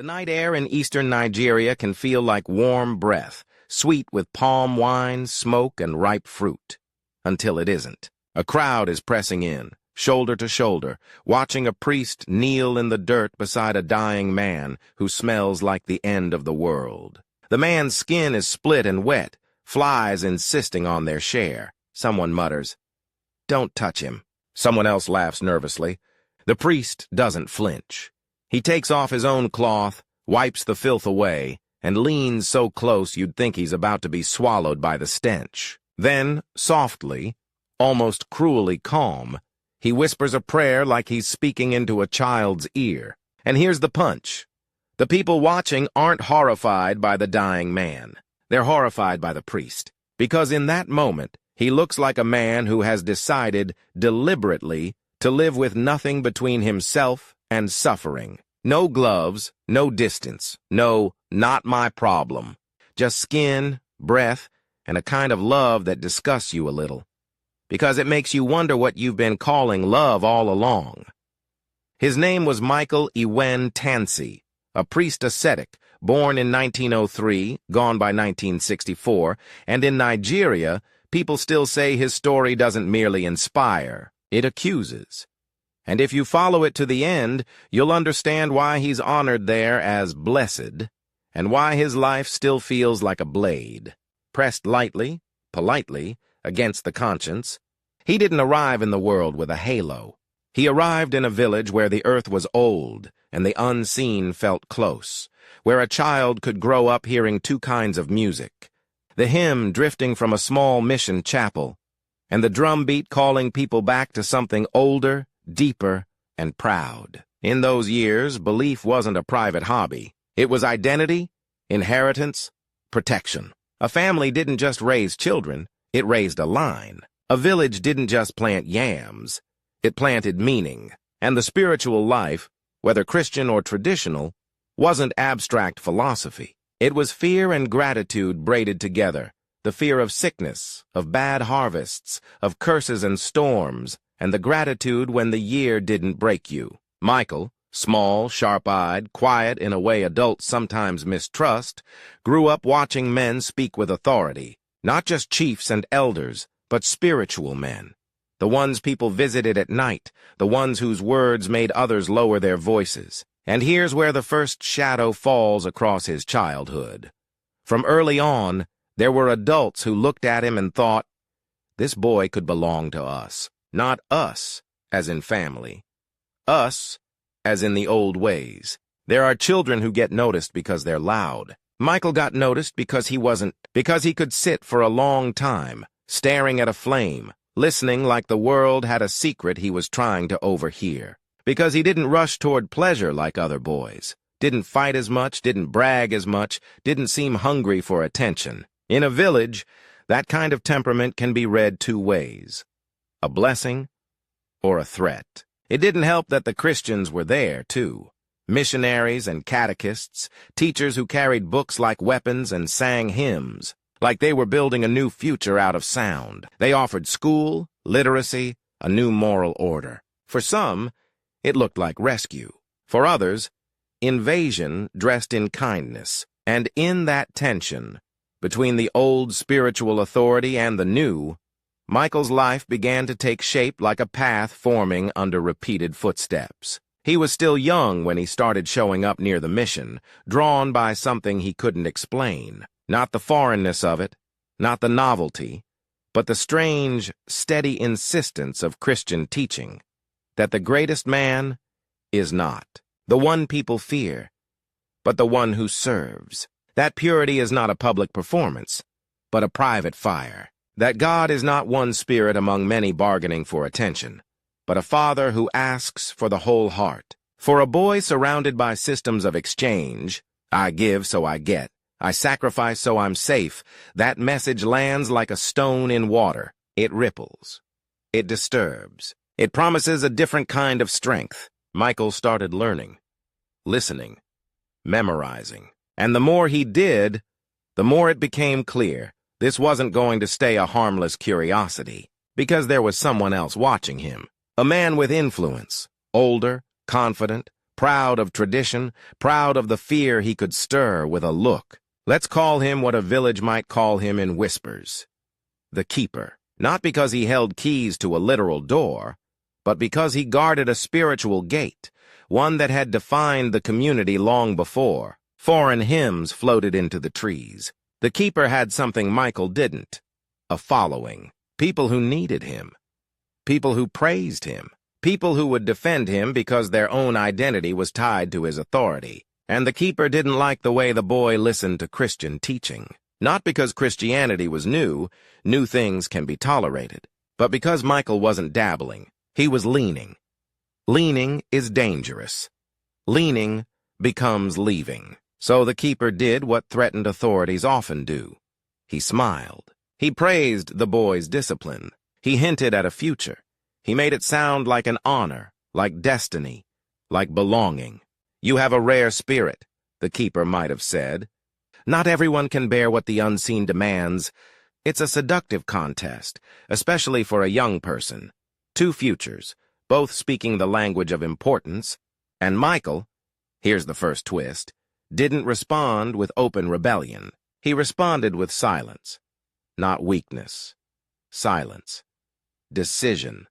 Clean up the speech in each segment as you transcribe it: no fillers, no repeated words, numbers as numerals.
night air in eastern Nigeria can feel like warm breath, sweet with palm wine, smoke, and ripe fruit. Until it isn't. A crowd is pressing in, shoulder to shoulder, watching a priest kneel in the dirt beside a dying man who smells like the end of the world. The man's skin is split and wet, flies insisting on their share. Someone mutters, "Don't touch him." Someone else laughs nervously. The priest doesn't flinch. He takes off his own cloth, wipes the filth away, and leans so close you'd think he's about to be swallowed by the stench. Then, softly, almost cruelly calm, he whispers a prayer like he's speaking into a child's ear. And here's the punch. The people watching aren't horrified by the dying man. They're horrified by the priest, because in that moment, he looks like a man who has decided, deliberately, to live with nothing between himself and suffering. No gloves, no distance, no, not my problem. Just skin, breath, and a kind of love that disgusts you a little, because it makes you wonder what you've been calling love all along. His name was Michael Iwene Tansi, a priest ascetic, born in 1903, gone by 1964, and in Nigeria, people still say his story doesn't merely inspire, it accuses. And if you follow it to the end, you'll understand why he's honored there as blessed, and why his life still feels like a blade, pressed lightly, politely, against the conscience. He didn't arrive in the world with a halo. He arrived in a village where the earth was old, and the unseen felt close, where a child could grow up hearing two kinds of music, the hymn drifting from a small mission chapel, and the drumbeat calling people back to something older, deeper, and proud. In those years, belief wasn't a private hobby. It was identity, inheritance, protection. A family didn't just raise children, it raised a line. A village didn't just plant yams, it planted meaning. And the spiritual life, whether Christian or traditional, wasn't abstract philosophy. It was fear and gratitude braided together, the fear of sickness, of bad harvests, of curses and storms, and the gratitude when the year didn't break you. Michael, small, sharp-eyed, quiet in a way adults sometimes mistrust, grew up watching men speak with authority, not just chiefs and elders, but spiritual men, the ones people visited at night, the ones whose words made others lower their voices. And here's where the first shadow falls across his childhood. From early on, there were adults who looked at him and thought, this boy could belong to us. Not us, as in family. Us, as in the old ways. There are children who get noticed because they're loud. Michael got noticed because he could sit for a long time, staring at a flame, listening like the world had a secret he was trying to overhear. Because he didn't rush toward pleasure like other boys, didn't fight as much, didn't brag as much, didn't seem hungry for attention. In a village, that kind of temperament can be read two ways. A blessing or a threat. It didn't help that the Christians were there, too. Missionaries and catechists, teachers who carried books like weapons and sang hymns, like they were building a new future out of sound. They offered school, literacy, a new moral order. For some, it looked like rescue. For others, invasion dressed in kindness. And in that tension, between the old spiritual authority and the new, Michael's life began to take shape like a path forming under repeated footsteps. He was still young when he started showing up near the mission, drawn by something he couldn't explain. Not the foreignness of it, not the novelty, but the strange, steady insistence of Christian teaching, that the greatest man is not the one people fear, but the one who serves. That purity is not a public performance, but a private fire. That God is not one spirit among many bargaining for attention, but a father who asks for the whole heart. For a boy surrounded by systems of exchange, I give so I get, I sacrifice so I'm safe, that message lands like a stone in water. It ripples. It disturbs. It promises a different kind of strength. Michael started learning, listening, memorizing. And the more he did, the more it became clear this wasn't going to stay a harmless curiosity, because there was someone else watching him. A man with influence, older, confident, proud of tradition, proud of the fear he could stir with a look. Let's call him what a village might call him in whispers. The keeper. Not because he held keys to a literal door, but because he guarded a spiritual gate, one that had defined the community long before. Foreign hymns floated into the trees. The keeper had something Michael didn't: a following. People who needed him. People who praised him. People who would defend him because their own identity was tied to his authority. And the keeper didn't like the way the boy listened to Christian teaching. Not because Christianity was new things can be tolerated, but because Michael wasn't dabbling. He was leaning. Leaning is dangerous. Leaning becomes leaving. So the keeper did what threatened authorities often do. He smiled. He praised the boy's discipline. He hinted at a future. He made it sound like an honor, like destiny, like belonging. "You have a rare spirit," the keeper might have said. "Not everyone can bear what the unseen demands." It's a seductive contest, especially for a young person. Two futures, both speaking the language of importance, and Michael, here's the first twist, didn't respond with open rebellion. He responded with silence. Not weakness. Silence. Decision.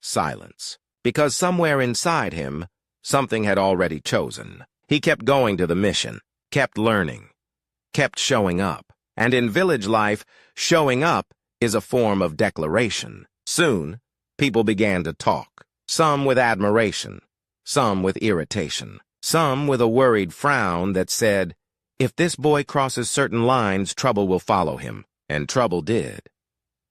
Silence. Because somewhere inside him, something had already chosen. He kept going to the mission, kept learning, kept showing up. And in village life, showing up is a form of declaration. Soon, people began to talk, some with admiration, some with irritation, some with a worried frown that said, "If this boy crosses certain lines, trouble will follow him." And trouble did.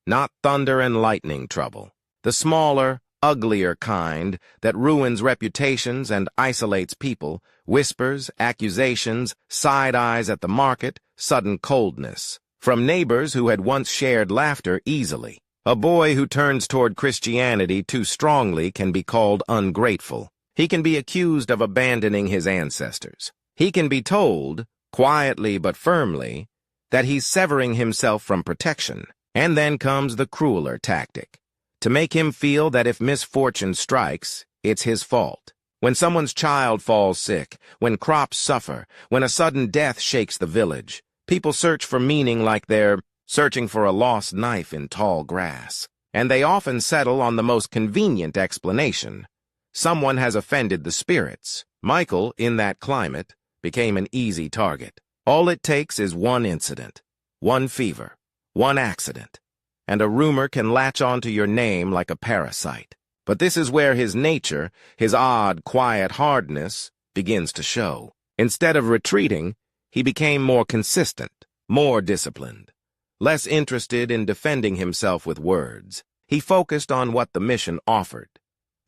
Not thunder and lightning trouble. The smaller, uglier kind that ruins reputations and isolates people, whispers, accusations, side eyes at the market, sudden coldness. From neighbors who had once shared laughter easily. A boy who turns toward Christianity too strongly can be called ungrateful. He can be accused of abandoning his ancestors. He can be told, quietly but firmly, that he's severing himself from protection. And then comes the crueler tactic, to make him feel that if misfortune strikes, it's his fault. When someone's child falls sick, when crops suffer, when a sudden death shakes the village, people search for meaning like they're searching for a lost knife in tall grass. And they often settle on the most convenient explanation. Someone has offended the spirits. Michael, in that climate, became an easy target. All it takes is one incident, one fever, one accident, and a rumor can latch onto your name like a parasite. But this is where his nature, his odd, quiet hardness, begins to show. Instead of retreating, he became more consistent, more disciplined, less interested in defending himself with words. He focused on what the mission offered: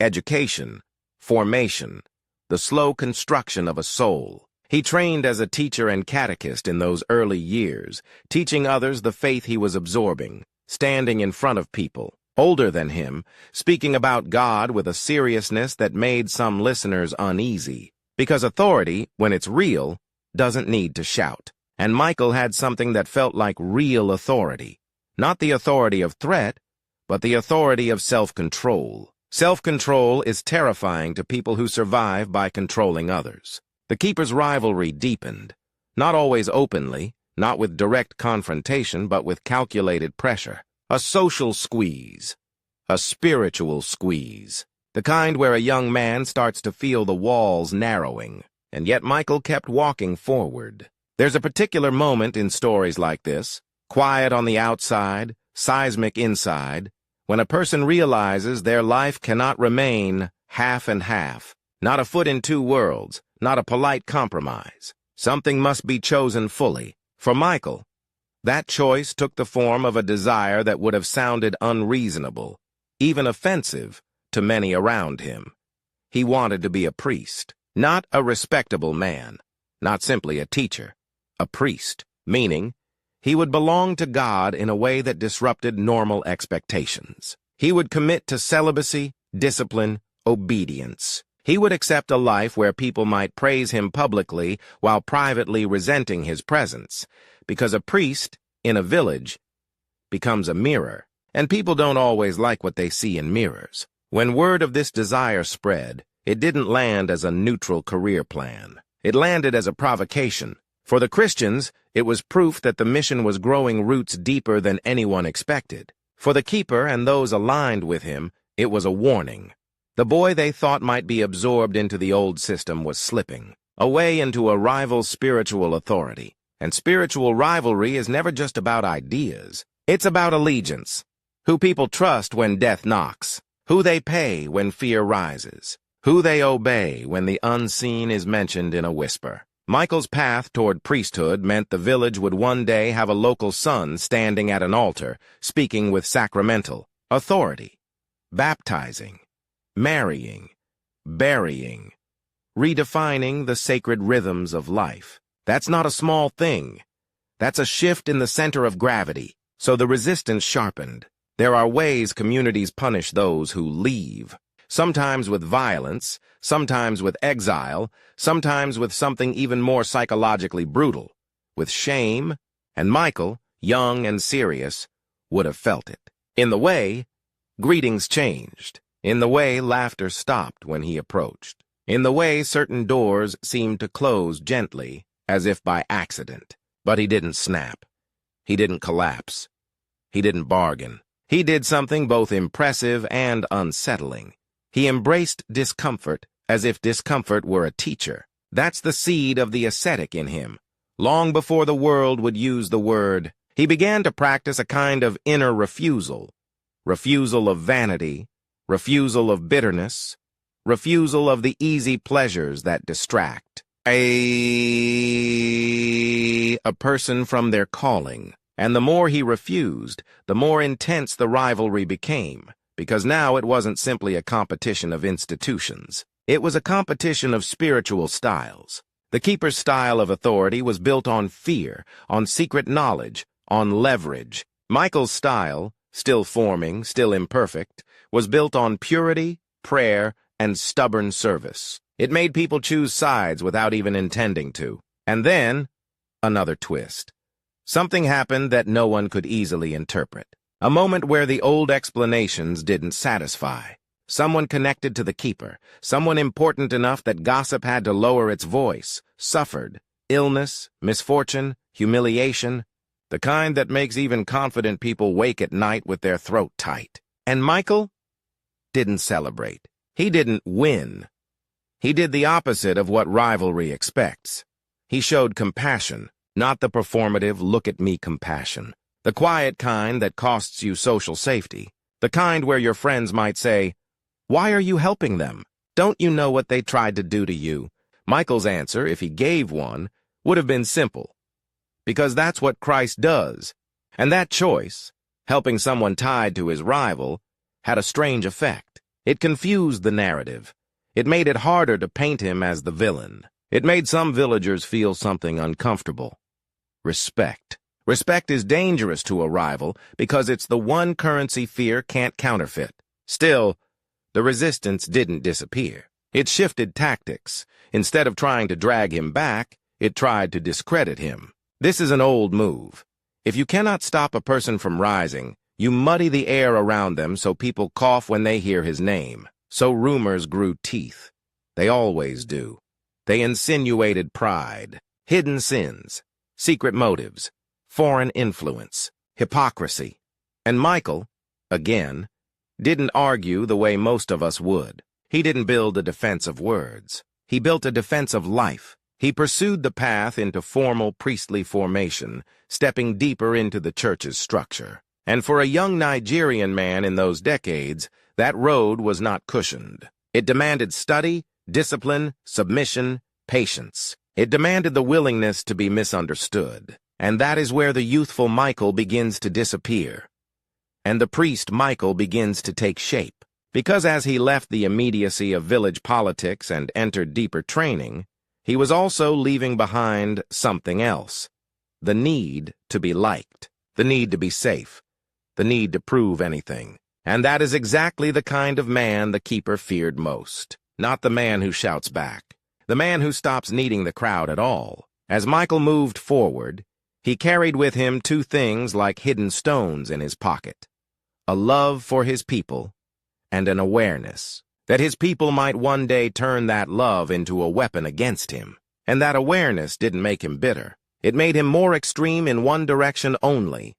education, formation, the slow construction of a soul. He trained as a teacher and catechist in those early years, teaching others the faith he was absorbing, standing in front of people, older than him, speaking about God with a seriousness that made some listeners uneasy. Because authority, when it's real, doesn't need to shout. And Michael had something that felt like real authority. Not the authority of threat, but the authority of self-control. Self-control is terrifying to people who survive by controlling others. The keeper's rivalry deepened, not always openly, not with direct confrontation, but with calculated pressure. A social squeeze, a spiritual squeeze, the kind where a young man starts to feel the walls narrowing, and yet Michael kept walking forward. There's a particular moment in stories like this, quiet on the outside, seismic inside, when a person realizes their life cannot remain half and half, not a foot in two worlds, not a polite compromise. Something must be chosen fully. For Michael, that choice took the form of a desire that would have sounded unreasonable, even offensive, to many around him. He wanted to be a priest, not a respectable man, not simply a teacher, a priest, meaning he would belong to God in a way that disrupted normal expectations. He would commit to celibacy, discipline, obedience. He would accept a life where people might praise him publicly while privately resenting his presence, because a priest, in a village, becomes a mirror, and people don't always like what they see in mirrors. When word of this desire spread, It didn't land as a neutral career plan. It landed as a provocation. For the Christians, it was proof that the mission was growing roots deeper than anyone expected. For the keeper and those aligned with him, it was a warning. The boy they thought might be absorbed into the old system was slipping away into a rival spiritual authority. And spiritual rivalry is never just about ideas. It's about allegiance. Who people trust when death knocks. Who they pay when fear rises. Who they obey when the unseen is mentioned in a whisper. Michael's path toward priesthood meant the village would one day have a local son standing at an altar, speaking with sacramental authority, baptizing, marrying, burying, redefining the sacred rhythms of life. That's not a small thing. That's a shift in the center of gravity. So the resistance sharpened. There are ways communities punish those who leave. Sometimes with violence, sometimes with exile, sometimes with something even more psychologically brutal, with shame, and Michael, young and serious, would have felt it. In the way, greetings changed. In the way, laughter stopped when he approached. In the way, certain doors seemed to close gently, as if by accident. But he didn't snap. He didn't collapse. He didn't bargain. He did something both impressive and unsettling. He embraced discomfort as if discomfort were a teacher. That's the seed of the ascetic in him. Long before the world would use the word, he began to practice a kind of inner refusal. Refusal of vanity, refusal of bitterness, refusal of the easy pleasures that distract. A person from their calling. And the more he refused, the more intense the rivalry became. Because now it wasn't simply a competition of institutions. It was a competition of spiritual styles. The keeper's style of authority was built on fear, on secret knowledge, on leverage. Michael's style, still forming, still imperfect, was built on purity, prayer, and stubborn service. It made people choose sides without even intending to. And then, another twist. Something happened that no one could easily interpret. A moment where the old explanations didn't satisfy. Someone connected to the keeper, someone important enough that gossip had to lower its voice, suffered. Illness, misfortune, humiliation, the kind that makes even confident people wake at night with their throat tight. And Michael didn't celebrate. He didn't win. He did the opposite of what rivalry expects. He showed compassion, not the performative look-at-me compassion. The quiet kind that costs you social safety. The kind where your friends might say, "Why are you helping them? Don't you know what they tried to do to you?" Michael's answer, if he gave one, would have been simple. Because that's what Christ does. And that choice, helping someone tied to his rival, had a strange effect. It confused the narrative. It made it harder to paint him as the villain. It made some villagers feel something uncomfortable. Respect. Respect is dangerous to a rival because it's the one currency fear can't counterfeit. Still, the resistance didn't disappear. It shifted tactics. Instead of trying to drag him back, it tried to discredit him. This is an old move. If you cannot stop a person from rising, you muddy the air around them so people cough when they hear his name. So rumors grew teeth. They always do. They insinuated pride, hidden sins, secret motives, foreign influence, hypocrisy. And Michael, again, didn't argue the way most of us would. He didn't build a defense of words. He built a defense of life. He pursued the path into formal priestly formation, stepping deeper into the church's structure. And for a young Nigerian man in those decades, that road was not cushioned. It demanded study, discipline, submission, patience. It demanded the willingness to be misunderstood. And that is where the youthful Michael begins to disappear. And the priest Michael begins to take shape. Because as he left the immediacy of village politics and entered deeper training, he was also leaving behind something else. The need to be liked. The need to be safe. The need to prove anything. And that is exactly the kind of man the keeper feared most. Not the man who shouts back. The man who stops needing the crowd at all. As Michael moved forward, he carried with him two things like hidden stones in his pocket. A love for his people and an awareness that his people might one day turn that love into a weapon against him. And that awareness didn't make him bitter. It made him more extreme in one direction only,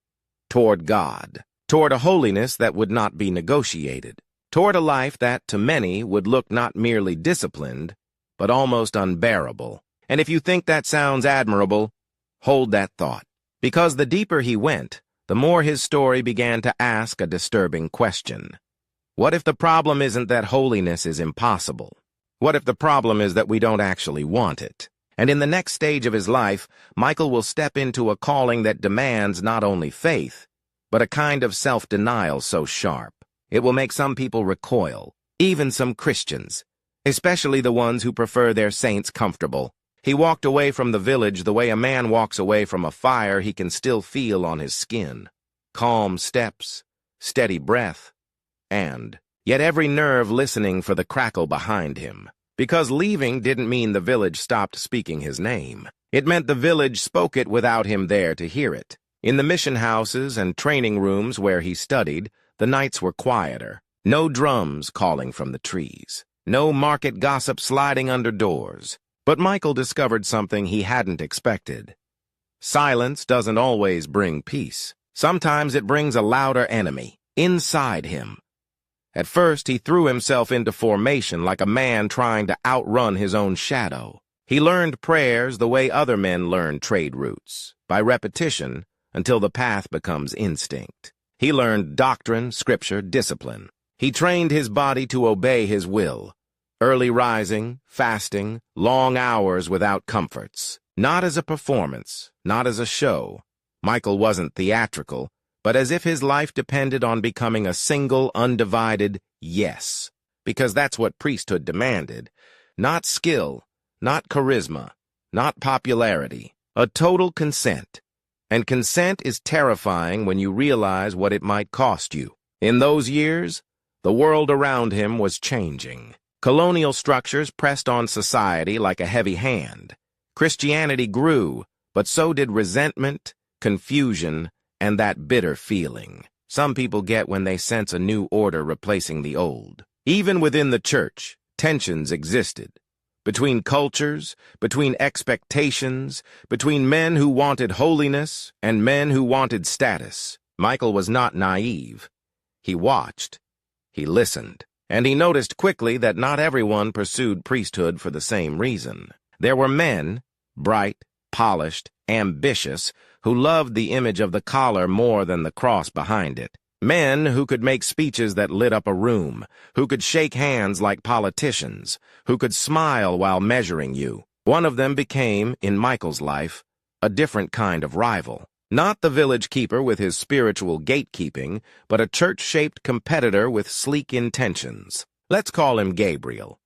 toward God, toward a holiness that would not be negotiated, toward a life that, to many, would look not merely disciplined, but almost unbearable. And if you think that sounds admirable, hold that thought. Because the deeper he went, the more his story began to ask a disturbing question. What if the problem isn't that holiness is impossible? What if the problem is that we don't actually want it? And in the next stage of his life, Michael will step into a calling that demands not only faith, but a kind of self-denial so sharp, it will make some people recoil, even some Christians, especially the ones who prefer their saints comfortable. He walked away from the village the way a man walks away from a fire he can still feel on his skin. Calm steps, steady breath, and yet every nerve listening for the crackle behind him. Because leaving didn't mean the village stopped speaking his name. It meant the village spoke it without him there to hear it. In the mission houses and training rooms where he studied, the nights were quieter. No drums calling from the trees. No market gossip sliding under doors. But Michael discovered something he hadn't expected. Silence doesn't always bring peace. Sometimes it brings a louder enemy, inside him. At first, he threw himself into formation like a man trying to outrun his own shadow. He learned prayers the way other men learn trade routes, by repetition, until the path becomes instinct. He learned doctrine, scripture, discipline. He trained his body to obey his will. Early rising, fasting, long hours without comforts. Not as a performance, not as a show. Michael wasn't theatrical, but as if his life depended on becoming a single, undivided yes. Because that's what priesthood demanded. Not skill, not charisma, not popularity. A total consent. And consent is terrifying when you realize what it might cost you. In those years, the world around him was changing. Colonial structures pressed on society like a heavy hand. Christianity grew, but so did resentment, confusion, and that bitter feeling some people get when they sense a new order replacing the old. Even within the church, tensions existed. Between cultures, between expectations, between men who wanted holiness and men who wanted status. Michael was not naive. He watched. He listened. And he noticed quickly that not everyone pursued priesthood for the same reason. There were men, bright, polished, ambitious, who loved the image of the collar more than the cross behind it. Men who could make speeches that lit up a room, who could shake hands like politicians, who could smile while measuring you. One of them became, in Michael's life, a different kind of rival. Not the village keeper with his spiritual gatekeeping, but a church-shaped competitor with sleek intentions. Let's call him Gabriel.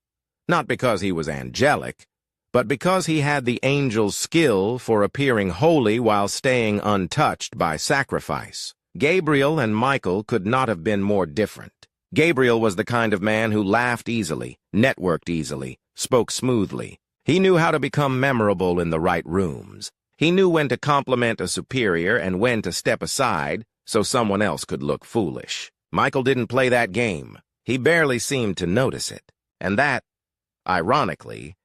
Not because he was angelic, but because he had the angel's skill for appearing holy while staying untouched by sacrifice. Gabriel and Michael could not have been more different. Gabriel was the kind of man who laughed easily, networked easily, spoke smoothly. He knew how to become memorable in the right rooms. He knew when to compliment a superior and when to step aside so someone else could look foolish. Michael didn't play that game. He barely seemed to notice it. And that, ironically,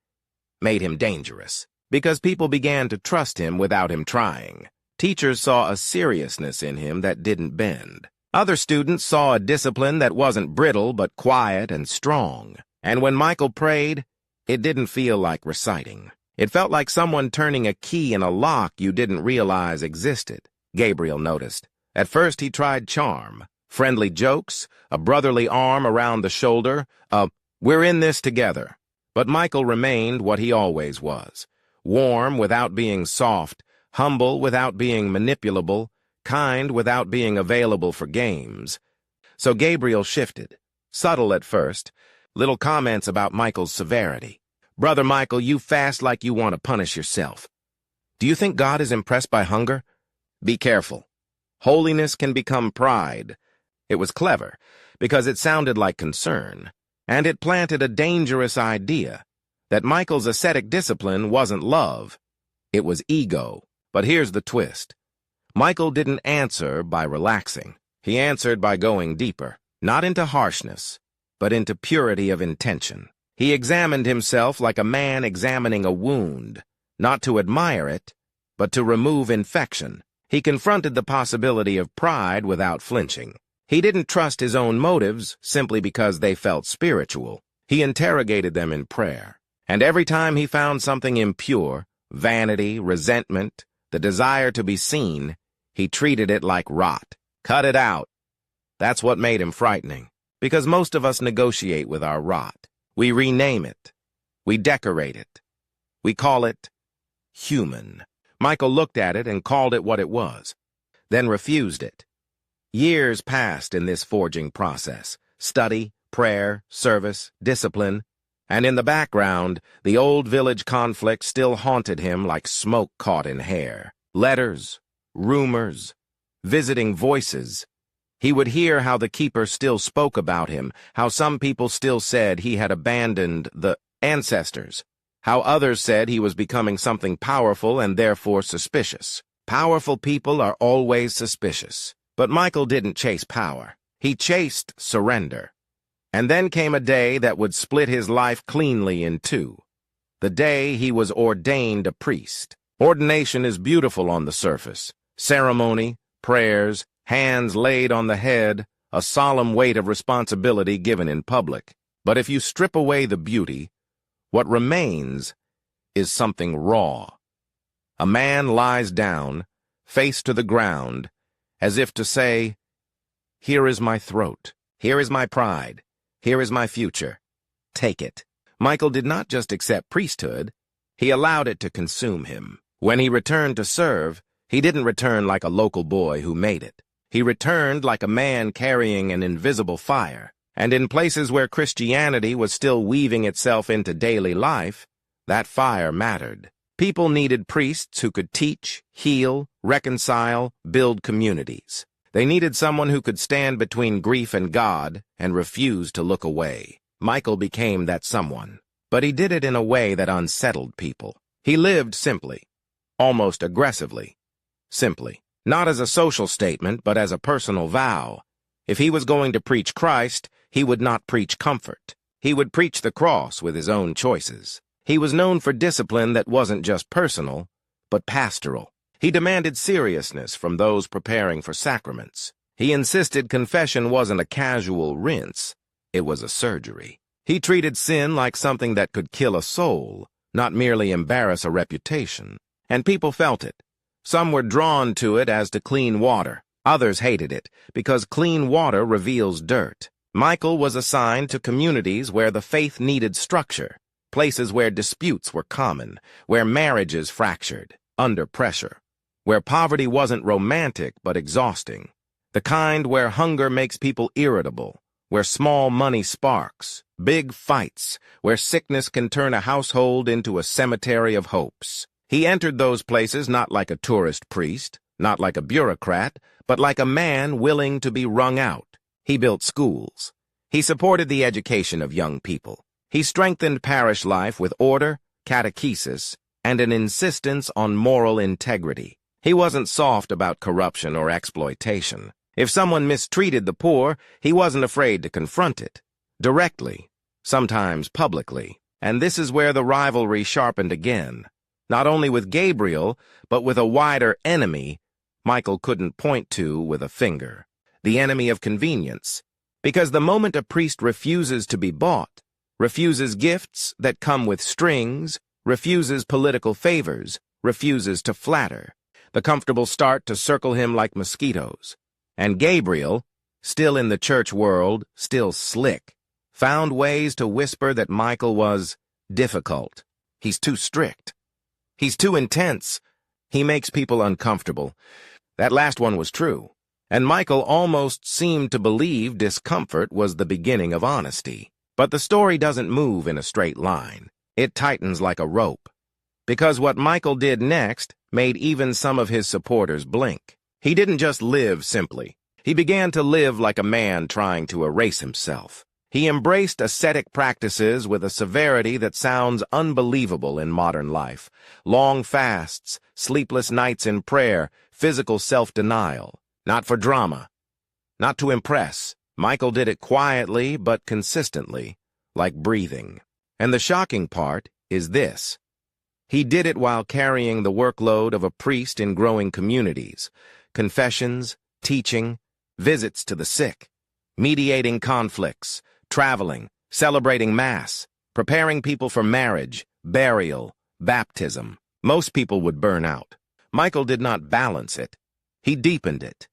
made him dangerous, because people began to trust him without him trying. Teachers saw a seriousness in him that didn't bend. Other students saw a discipline that wasn't brittle but quiet and strong. And when Michael prayed, it didn't feel like reciting. It felt like someone turning a key in a lock you didn't realize existed. Gabriel noticed. At first he tried charm, friendly jokes, a brotherly arm around the shoulder, we're in this together. But Michael remained what he always was, warm without being soft, humble without being manipulable, kind without being available for games. So Gabriel shifted, subtle at first, little comments about Michael's severity. Brother Michael, you fast like you want to punish yourself. Do you think God is impressed by hunger? Be careful. Holiness can become pride. It was clever, because it sounded like concern, and it planted a dangerous idea, that Michael's ascetic discipline wasn't love, it was ego. But here's the twist. Michael didn't answer by relaxing. He answered by going deeper, not into harshness, but into purity of intention. He examined himself like a man examining a wound, not to admire it, but to remove infection. He confronted the possibility of pride without flinching. He didn't trust his own motives simply because they felt spiritual. He interrogated them in prayer. And every time he found something impure, vanity, resentment, the desire to be seen, he treated it like rot. Cut it out. That's what made him frightening. Because most of us negotiate with our rot. We rename it. We decorate it. We call it human. Michael looked at it and called it what it was, then refused it. Years passed in this forging process. Study, prayer, service, discipline. And in the background, the old village conflict still haunted him like smoke caught in hair. Letters, rumors, visiting voices. He would hear how the keeper still spoke about him, how some people still said he had abandoned the ancestors, how others said he was becoming something powerful and therefore suspicious. Powerful people are always suspicious. But Michael didn't chase power. He chased surrender. And then came a day that would split his life cleanly in two. The day he was ordained a priest. Ordination is beautiful on the surface. Ceremony, prayers, hands laid on the head, a solemn weight of responsibility given in public. But if you strip away the beauty, what remains is something raw. A man lies down, face to the ground, as if to say, "Here is my throat, here is my pride, here is my future. Take it." Michael did not just accept priesthood, he allowed it to consume him. When he returned to serve, he didn't return like a local boy who made it. He returned like a man carrying an invisible fire. And in places where Christianity was still weaving itself into daily life, that fire mattered. People needed priests who could teach, heal, reconcile, build communities. They needed someone who could stand between grief and God and refuse to look away. Michael became that someone. But he did it in a way that unsettled people. He lived simply, almost aggressively. Simply. Not as a social statement, but as a personal vow. If he was going to preach Christ, he would not preach comfort. He would preach the cross with his own choices. He was known for discipline that wasn't just personal, but pastoral. He demanded seriousness from those preparing for sacraments. He insisted confession wasn't a casual rinse, it was a surgery. He treated sin like something that could kill a soul, not merely embarrass a reputation. And people felt it. Some were drawn to it as to clean water. Others hated it, because clean water reveals dirt. Michael was assigned to communities where the faith needed structure. Places where disputes were common, where marriages fractured, under pressure, where poverty wasn't romantic but exhausting, the kind where hunger makes people irritable, where small money sparks, big fights, where sickness can turn a household into a cemetery of hopes. He entered those places not like a tourist priest, not like a bureaucrat, but like a man willing to be wrung out. He built schools. He supported the education of young people. He strengthened parish life with order, catechesis, and an insistence on moral integrity. He wasn't soft about corruption or exploitation. If someone mistreated the poor, he wasn't afraid to confront it. Directly, sometimes publicly. And this is where the rivalry sharpened again. Not only with Gabriel, but with a wider enemy Michael couldn't point to with a finger. The enemy of convenience. Because the moment a priest refuses to be bought, refuses gifts that come with strings, refuses political favors, refuses to flatter, the comfortable start to circle him like mosquitoes. And Gabriel, still in the church world, still slick, found ways to whisper that Michael was difficult. He's too strict. He's too intense. He makes people uncomfortable. That last one was true. And Michael almost seemed to believe discomfort was the beginning of honesty. But the story doesn't move in a straight line. It tightens like a rope. Because what Michael did next made even some of his supporters blink. He didn't just live simply. He began to live like a man trying to erase himself. He embraced ascetic practices with a severity that sounds unbelievable in modern life. Long fasts, sleepless nights in prayer, physical self-denial. Not for drama. Not to impress, Michael did it quietly but consistently, like breathing. And the shocking part is this. He did it while carrying the workload of a priest in growing communities, confessions, teaching, visits to the sick, mediating conflicts, traveling, celebrating Mass, preparing people for marriage, burial, baptism. Most people would burn out. Michael did not balance it. He deepened it.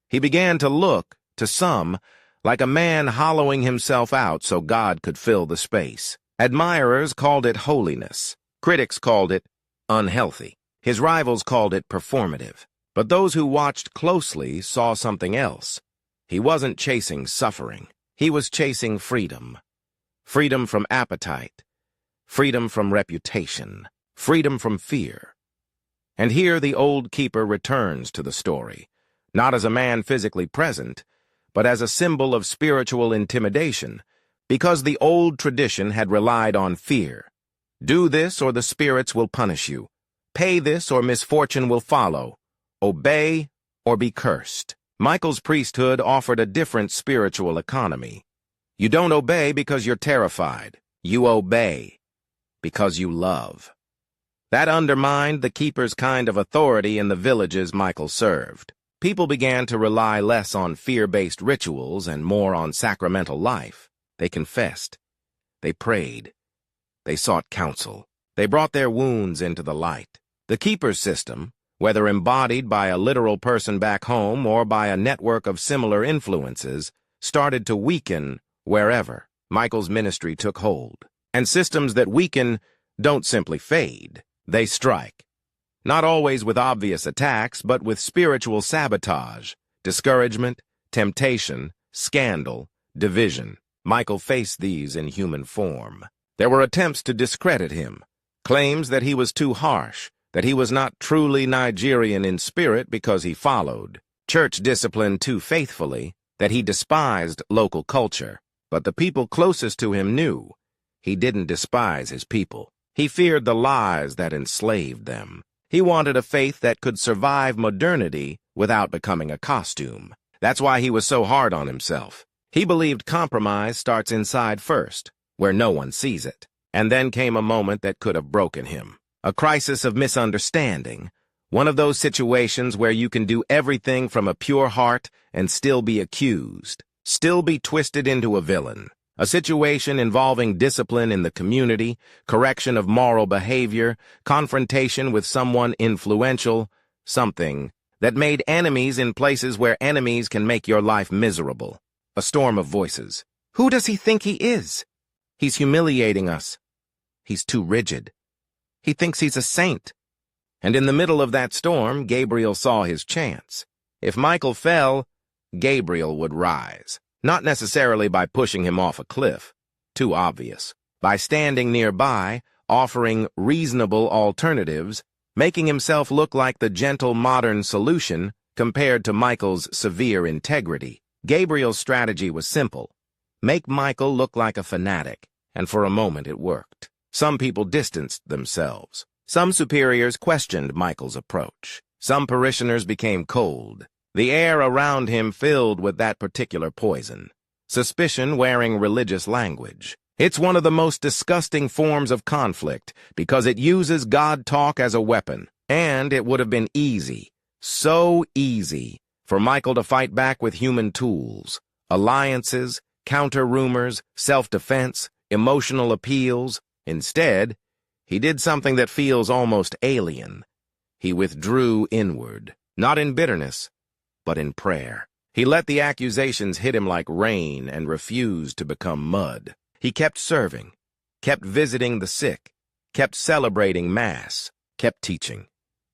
He began to look, to some, like a man hollowing himself out so God could fill the space. Admirers called it holiness. Critics called it unhealthy. His rivals called it performative. But those who watched closely saw something else. He wasn't chasing suffering. He was chasing freedom. Freedom from appetite. Freedom from reputation. Freedom from fear. And here the old keeper returns to the story, not as a man physically present, but as a symbol of spiritual intimidation, because the old tradition had relied on fear. Do this or the spirits will punish you. Pay this or misfortune will follow. Obey or be cursed. Michael's priesthood offered a different spiritual economy. You don't obey because you're terrified. You obey because you love. That undermined the keeper's kind of authority in the villages Michael served. People began to rely less on fear-based rituals and more on sacramental life. They confessed. They prayed. They sought counsel. They brought their wounds into the light. The keeper's system, whether embodied by a literal person back home or by a network of similar influences, started to weaken wherever Michael's ministry took hold. And systems that weaken don't simply fade, they strike. Not always with obvious attacks, but with spiritual sabotage, discouragement, temptation, scandal, division. Michael faced these in human form. There were attempts to discredit him, claims that he was too harsh, that he was not truly Nigerian in spirit because he followed church discipline too faithfully, that he despised local culture. But the people closest to him knew he didn't despise his people. He feared the lies that enslaved them. He wanted a faith that could survive modernity without becoming a costume. That's why he was so hard on himself. He believed compromise starts inside first, where no one sees it. And then came a moment that could have broken him. A crisis of misunderstanding. One of those situations where you can do everything from a pure heart and still be accused, still be twisted into a villain. A situation involving discipline in the community, correction of moral behavior, confrontation with someone influential, something that made enemies in places where enemies can make your life miserable. A storm of voices. Who does he think he is? He's humiliating us. He's too rigid. He thinks he's a saint. And in the middle of that storm, Gabriel saw his chance. If Michael fell, Gabriel would rise. Not necessarily by pushing him off a cliff, too obvious. By standing nearby, offering reasonable alternatives, making himself look like the gentle modern solution compared to Michael's severe integrity. Gabriel's strategy was simple. Make Michael look like a fanatic, and for a moment it worked. Some people distanced themselves. Some superiors questioned Michael's approach. Some parishioners became cold. The air around him filled with that particular poison. Suspicion wearing religious language. It's one of the most disgusting forms of conflict because it uses God talk as a weapon. And it would have been easy, so easy, for Michael to fight back with human tools. Alliances, counter-rumors, self-defense, emotional appeals. Instead, he did something that feels almost alien. He withdrew inward, not in bitterness, but in prayer. He let the accusations hit him like rain and refused to become mud. He kept serving, kept visiting the sick, kept celebrating Mass, kept teaching,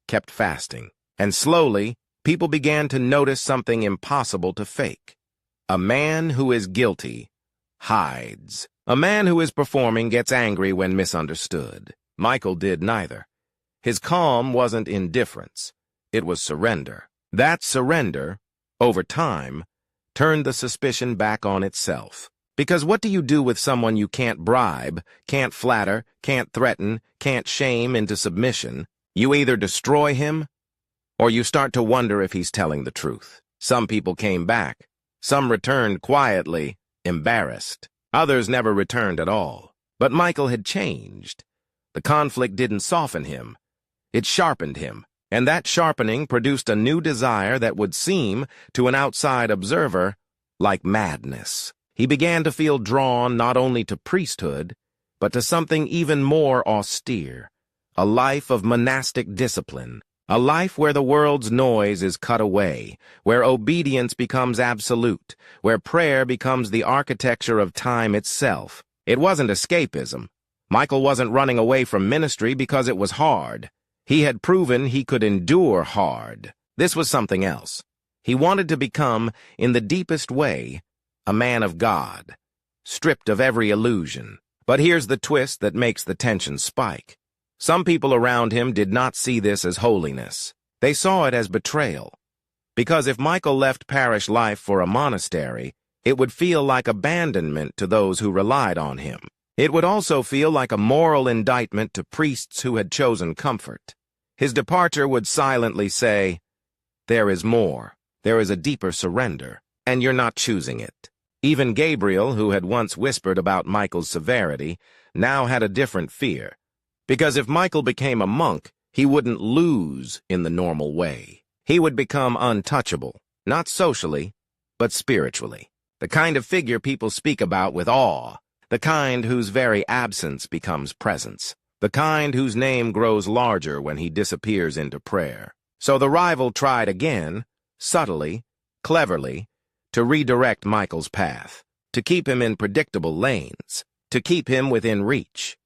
kept fasting. And slowly, people began to notice something impossible to fake. A man who is guilty hides. A man who is performing gets angry when misunderstood. Michael did neither. His calm wasn't indifference. It was surrender. That surrender, over time, turned the suspicion back on itself. Because what do you do with someone you can't bribe, can't flatter, can't threaten, can't shame into submission? You either destroy him, or you start to wonder if he's telling the truth. Some people came back, Some returned quietly, embarrassed. Others never returned at all. But Michael had changed. The conflict didn't soften him. It sharpened him, and that sharpening produced a new desire that would seem, to an outside observer, like madness. He began to feel drawn not only to priesthood, but to something even more austere, a life of monastic discipline, a life where the world's noise is cut away, where obedience becomes absolute, where prayer becomes the architecture of time itself. It wasn't escapism. Michael wasn't running away from ministry because it was hard. He had proven he could endure hard. This was something else. He wanted to become, in the deepest way, a man of God, stripped of every illusion. But here's the twist that makes the tension spike. Some people around him did not see this as holiness. They saw it as betrayal. Because if Michael left parish life for a monastery, it would feel like abandonment to those who relied on him. It would also feel like a moral indictment to priests who had chosen comfort. His departure would silently say, "There is more. There is a deeper surrender, and you're not choosing it." Even Gabriel, who had once whispered about Michael's severity, now had a different fear. Because if Michael became a monk, he wouldn't lose in the normal way. He would become untouchable, not socially, but spiritually. The kind of figure people speak about with awe, the kind whose very absence becomes presence, the kind whose name grows larger when he disappears into prayer. So the rival tried again, subtly, cleverly, to redirect Michael's path, to keep him in predictable lanes, to keep him within reach.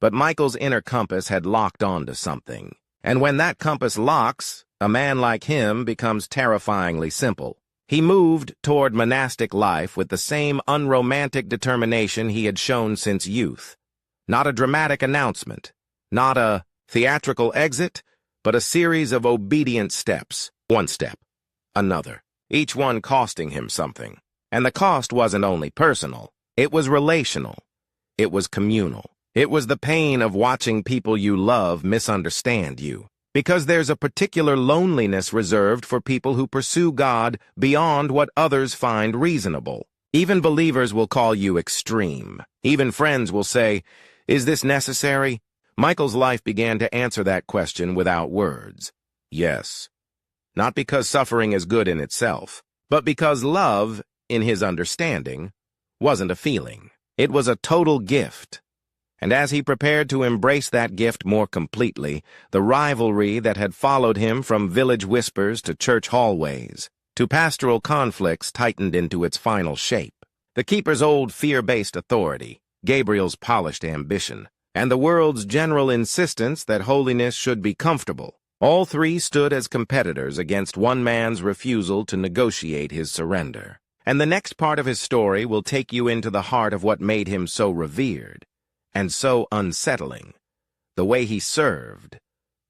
But Michael's inner compass had locked onto something. And when that compass locks, a man like him becomes terrifyingly simple. He moved toward monastic life with the same unromantic determination he had shown since youth. Not a dramatic announcement, not a theatrical exit, but a series of obedient steps. One step, another, each one costing him something. And the cost wasn't only personal, it was relational, it was communal. It was the pain of watching people you love misunderstand you. Because there's a particular loneliness reserved for people who pursue God beyond what others find reasonable. Even believers will call you extreme. Even friends will say, "Is this necessary?" Michael's life began to answer that question without words. Yes. Not because suffering is good in itself, but because love, in his understanding, wasn't a feeling. It was a total gift. And as he prepared to embrace that gift more completely, the rivalry that had followed him from village whispers to church hallways, to pastoral conflicts tightened into its final shape. The keeper's old fear-based authority, Gabriel's polished ambition, and the world's general insistence that holiness should be comfortable. All three stood as competitors against one man's refusal to negotiate his surrender. And the next part of his story will take you into the heart of what made him so revered and so unsettling. The way he served,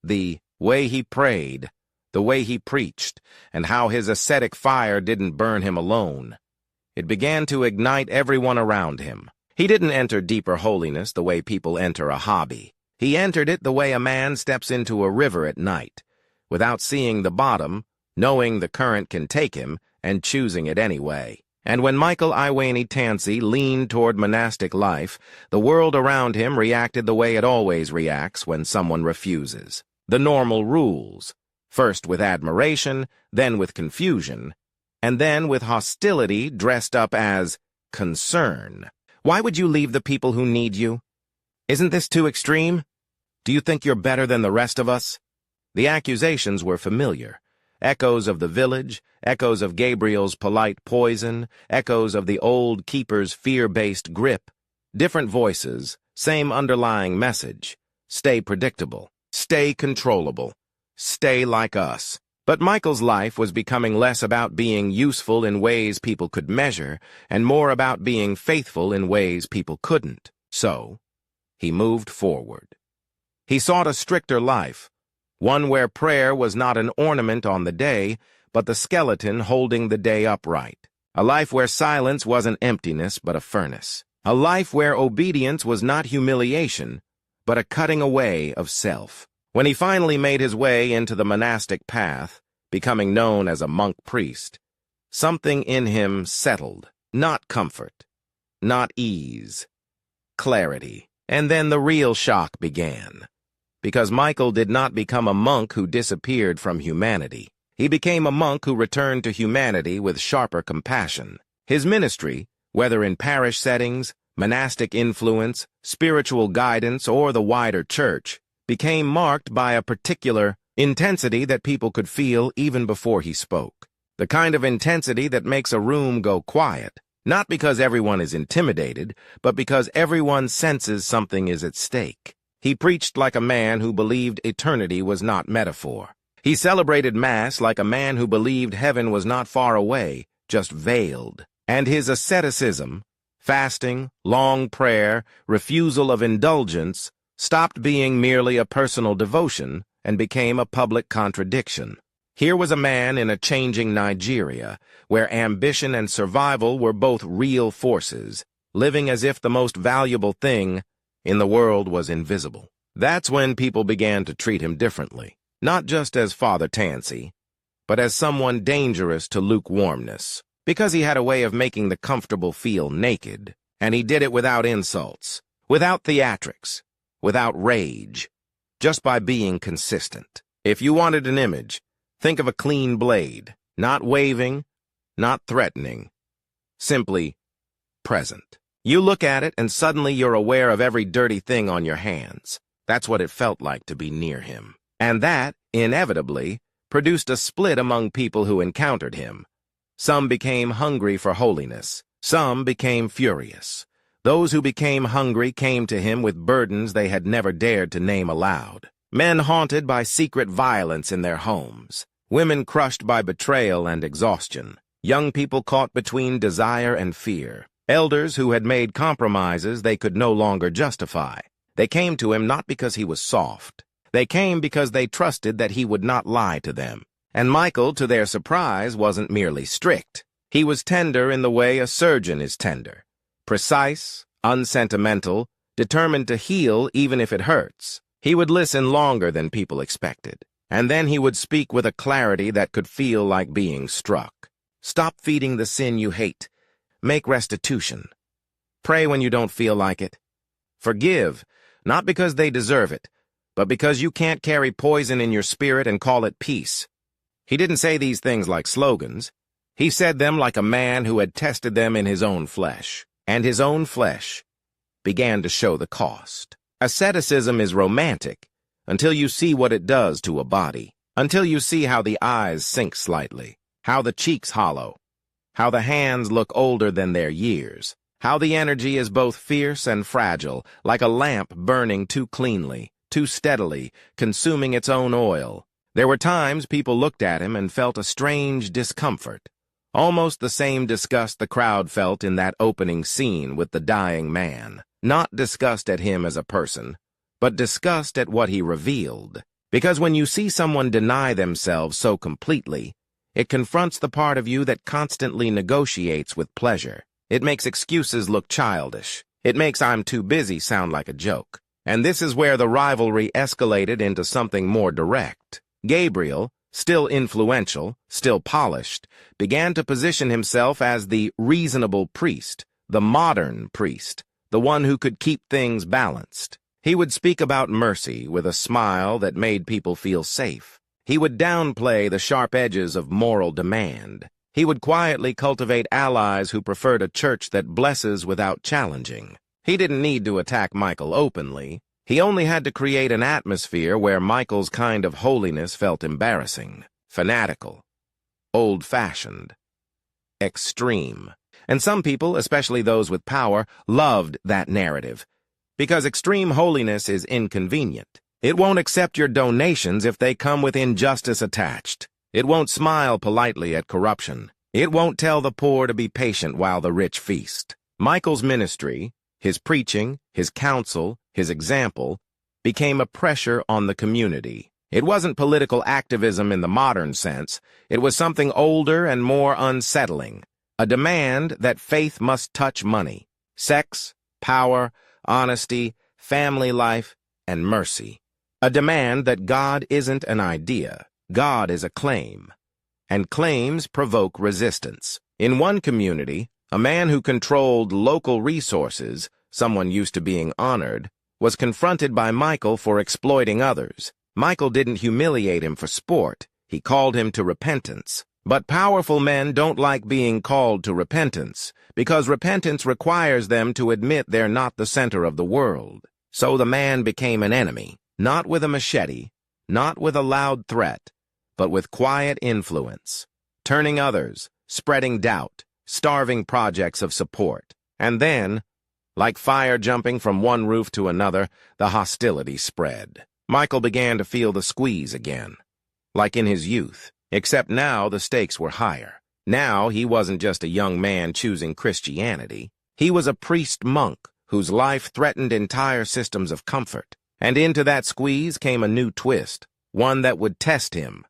the way he prayed, the way he preached, and how his ascetic fire didn't burn him alone. It began to ignite everyone around him. He didn't enter deeper holiness the way people enter a hobby. He entered it the way a man steps into a river at night, without seeing the bottom, knowing the current can take him, and choosing it anyway. And when Michael Iwene Tansi leaned toward monastic life, the world around him reacted the way it always reacts when someone refuses. The normal rules, first with admiration, then with confusion, and then with hostility dressed up as concern. Why would you leave the people who need you? Isn't this too extreme? Do you think you're better than the rest of us? The accusations were familiar. Echoes of the village, echoes of Gabriel's polite poison, echoes of the old keeper's fear-based grip. Different voices, same underlying message. Stay predictable. Stay controllable. Stay like us. But Michael's life was becoming less about being useful in ways people could measure, and more about being faithful in ways people couldn't. So, he moved forward. He sought a stricter life, one where prayer was not an ornament on the day, but the skeleton holding the day upright. A life where silence wasn't emptiness, but a furnace. A life where obedience was not humiliation, but a cutting away of self. When he finally made his way into the monastic path, becoming known as a monk priest, Something in him settled, not comfort, not ease, clarity. And then the real shock began. Because Michael did not become a monk who disappeared from humanity. He became a monk who returned to humanity with sharper compassion. His ministry, whether in parish settings, monastic influence, spiritual guidance, or the wider church, became marked by a particular intensity that people could feel even before he spoke. The kind of intensity that makes a room go quiet, not because everyone is intimidated, but because everyone senses something is at stake. He preached like a man who believed eternity was not metaphor. He celebrated Mass like a man who believed heaven was not far away, just veiled. And his asceticism, fasting, long prayer, refusal of indulgence, stopped being merely a personal devotion and became a public contradiction. Here was a man in a changing Nigeria, where ambition and survival were both real forces, living as if the most valuable thing in the world was invisible. That's when people began to treat him differently, not just as Father Tansi, but as someone dangerous to lukewarmness, because he had a way of making the comfortable feel naked, and he did it without insults, without theatrics, without rage, just by being consistent. If you wanted an image, think of a clean blade, not waving, not threatening, simply present. You look at it and suddenly you're aware of every dirty thing on your hands. That's what it felt like to be near him. And that, inevitably, produced a split among people who encountered him. Some became hungry for holiness. Some became furious. Those who became hungry came to him with burdens they had never dared to name aloud. Men haunted by secret violence in their homes. Women crushed by betrayal and exhaustion. Young people caught between desire and fear. Elders who had made compromises they could no longer justify. They came to him not because he was soft. They came because they trusted that he would not lie to them. And Michael, to their surprise, wasn't merely strict. He was tender in the way a surgeon is tender. Precise, unsentimental, determined to heal even if it hurts. He would listen longer than people expected. And then he would speak with a clarity that could feel like being struck. Stop feeding the sin you hate. Make restitution. Pray when you don't feel like it. Forgive, not because they deserve it, but because you can't carry poison in your spirit and call it peace. He didn't say these things like slogans. He said them like a man who had tested them in his own flesh. And his own flesh began to show the cost. Asceticism is romantic until you see what it does to a body, until you see how the eyes sink slightly, how the cheeks hollow, how the hands look older than their years, how the energy is both fierce and fragile, like a lamp burning too cleanly, too steadily, consuming its own oil. There were times people looked at him and felt a strange discomfort, almost the same disgust the crowd felt in that opening scene with the dying man. Not disgust at him as a person, but disgust at what he revealed. Because when you see someone deny themselves so completely, it confronts the part of you that constantly negotiates with pleasure. It makes excuses look childish. It makes "I'm too busy" sound like a joke. And this is where the rivalry escalated into something more direct. Gabriel, still influential, still polished, began to position himself as the reasonable priest, the modern priest, the one who could keep things balanced. He would speak about mercy with a smile that made people feel safe. He would downplay the sharp edges of moral demand. He would quietly cultivate allies who preferred a church that blesses without challenging. He didn't need to attack Michael openly. He only had to create an atmosphere where Michael's kind of holiness felt embarrassing, fanatical, old-fashioned, extreme. And some people, especially those with power, loved that narrative, because extreme holiness is inconvenient. It won't accept your donations if they come with injustice attached. It won't smile politely at corruption. It won't tell the poor to be patient while the rich feast. Michael's ministry, his preaching, his counsel, his example, became a pressure on the community. It wasn't political activism in the modern sense. It was something older and more unsettling. A demand that faith must touch money, sex, power, honesty, family life, and mercy. A demand that God isn't an idea, God is a claim. and claims provoke resistance. In one community, a man who controlled local resources, someone used to being honored, was confronted by Michael for exploiting others. Michael didn't humiliate him for sport. He called him to repentance. But powerful men don't like being called to repentance, because repentance requires them to admit they're not the center of the world. So the man became an enemy, not with a machete, not with a loud threat, but with quiet influence, turning others, spreading doubt, starving projects of support. And then, like fire jumping from one roof to another, the hostility spread. Michael began to feel the squeeze again, like in his youth, except now the stakes were higher. Now he wasn't just a young man choosing Christianity. He was a priest-monk whose life threatened entire systems of comfort. And into that squeeze came a new twist, one that would test him.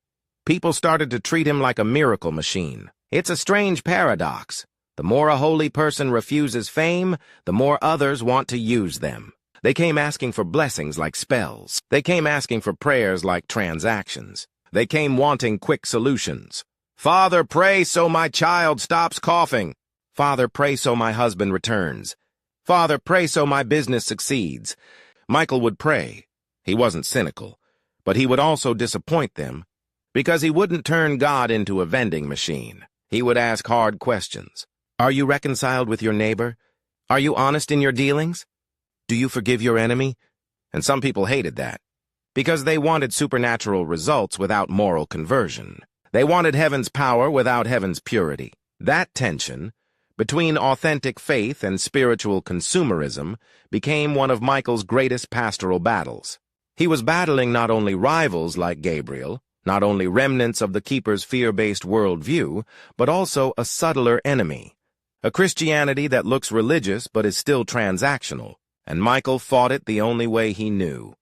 People started to treat him like a miracle machine. It's a strange paradox. The more a holy person refuses fame, the more others want to use them. They came asking for blessings like spells. They came asking for prayers like transactions. They came wanting quick solutions. Father, pray so my child stops coughing. Father, pray so my husband returns. Father, pray so my business succeeds. Michael would pray. He wasn't cynical, but he would also disappoint them, because he wouldn't turn God into a vending machine. He would ask hard questions. Are you reconciled with your neighbor? Are you honest in your dealings? Do you forgive your enemy? And some people hated that, because they wanted supernatural results without moral conversion. They wanted heaven's power without heaven's purity. That tension between authentic faith and spiritual consumerism became one of Michael's greatest pastoral battles. He was battling not only rivals like Gabriel, not only remnants of the keeper's fear-based worldview, but also a subtler enemy, a Christianity that looks religious but is still transactional. And Michael fought it the only way he knew,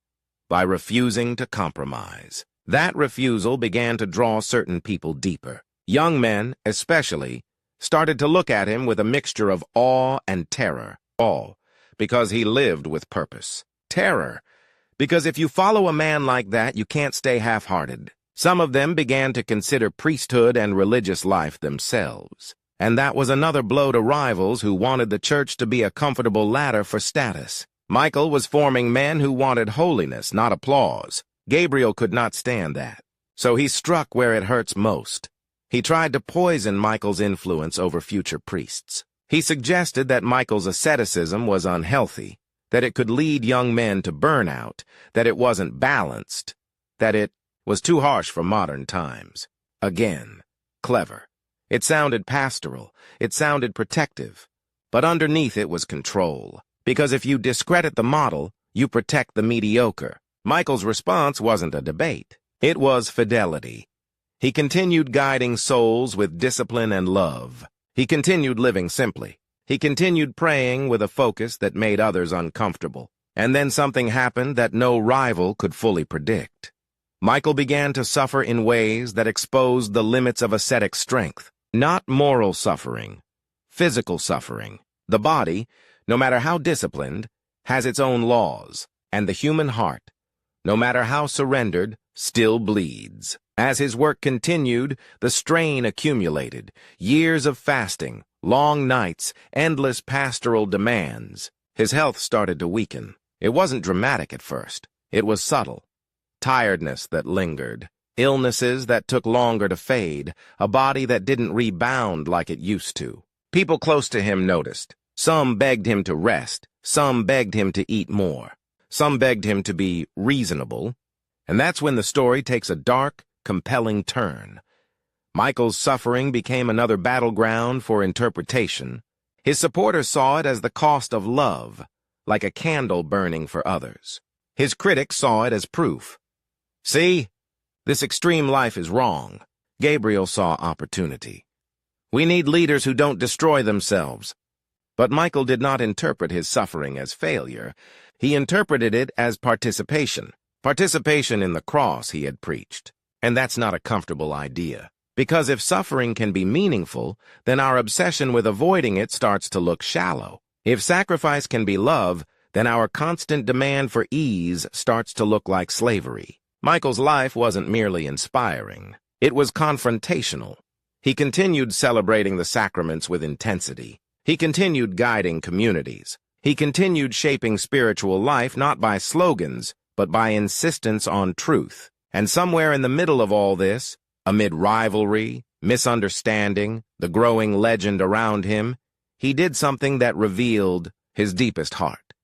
by refusing to compromise. That refusal began to draw certain people deeper. Young men, especially, started to look at him with a mixture of awe and terror. Awe, because he lived with purpose. Terror, because if you follow a man like that, you can't stay half-hearted. Some of them began to consider priesthood and religious life themselves. And that was another blow to rivals who wanted the church to be a comfortable ladder for status. Michael was forming men who wanted holiness, not applause. Gabriel could not stand that. So he struck where it hurts most. He tried to poison Michael's influence over future priests. He suggested that Michael's asceticism was unhealthy, that it could lead young men to burnout, that it wasn't balanced, that it was too harsh for modern times. Again, clever. It sounded pastoral. It sounded protective. But underneath it was control. Because if you discredit the model, you protect the mediocre. Michael's response wasn't a debate. It was fidelity. He continued guiding souls with discipline and love. He continued living simply. He continued praying with a focus that made others uncomfortable. And then something happened that no rival could fully predict. Michael began to suffer in ways that exposed the limits of ascetic strength. Not moral suffering, physical suffering. The body, no matter how disciplined, has its own laws, and the human heart, no matter how surrendered, still bleeds. As his work continued, the strain accumulated. Years of fasting, long nights, endless pastoral demands. His health started to weaken. It wasn't dramatic at first. It was subtle. Tiredness that lingered. Illnesses that took longer to fade. A body that didn't rebound like it used to. People close to him noticed. Some begged him to rest. Some begged him to eat more. Some begged him to be reasonable. And that's when the story takes a dark, compelling turn. Michael's suffering became another battleground for interpretation. His supporters saw it as the cost of love, like a candle burning for others. His critics saw it as proof. See, this extreme life is wrong. Gabriel saw opportunity. We need leaders who don't destroy themselves. But Michael did not interpret his suffering as failure. He interpreted it as participation. Participation in the cross he had preached. And that's not a comfortable idea. Because if suffering can be meaningful, then our obsession with avoiding it starts to look shallow. If sacrifice can be love, then our constant demand for ease starts to look like slavery. Michael's life wasn't merely inspiring. It was confrontational. He continued celebrating the sacraments with intensity. He continued guiding communities. He continued shaping spiritual life not by slogans, but by insistence on truth. And somewhere in the middle of all this, amid rivalry, misunderstanding, the growing legend around him, he did something that revealed his deepest heart.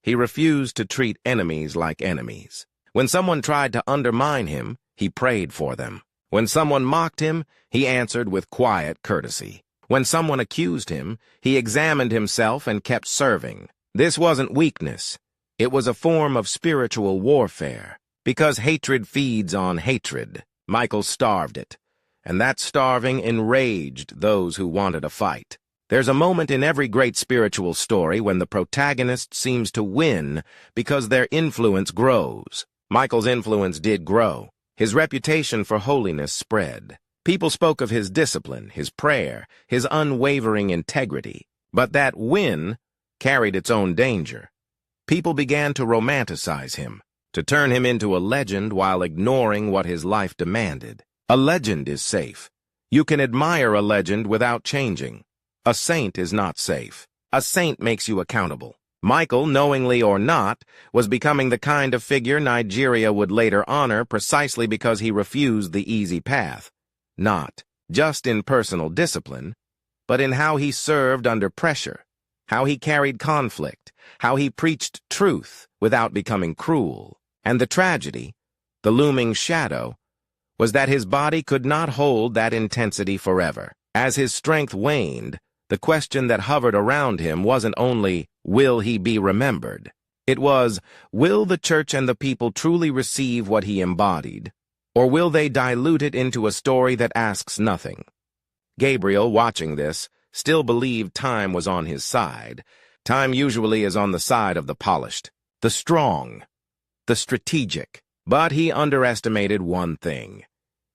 He refused to treat enemies like enemies. When someone tried to undermine him, he prayed for them. When someone mocked him, he answered with quiet courtesy. When someone accused him, he examined himself and kept serving. This wasn't weakness. It was a form of spiritual warfare. Because hatred feeds on hatred, Michael starved it. And that starving enraged those who wanted a fight. There's a moment in every great spiritual story when the protagonist seems to win because their influence grows. Michael's influence did grow. His reputation for holiness spread. People spoke of his discipline, his prayer, his unwavering integrity. But that win carried its own danger. People began to romanticize him, to turn him into a legend while ignoring what his life demanded. A legend is safe. You can admire a legend without changing. A saint is not safe. A saint makes you accountable. Michael, knowingly or not, was becoming the kind of figure Nigeria would later honor precisely because he refused the easy path. Not just in personal discipline, but in how he served under pressure, how he carried conflict, how he preached truth without becoming cruel. And the tragedy, the looming shadow, was that his body could not hold that intensity forever. As his strength waned, the question that hovered around him wasn't only, will he be remembered? It was, will the church and the people truly receive what he embodied? Or will they dilute it into a story that asks nothing? Gabriel, watching this, still believed time was on his side. Time usually is on the side of the polished, the strong, the strategic. But he underestimated one thing.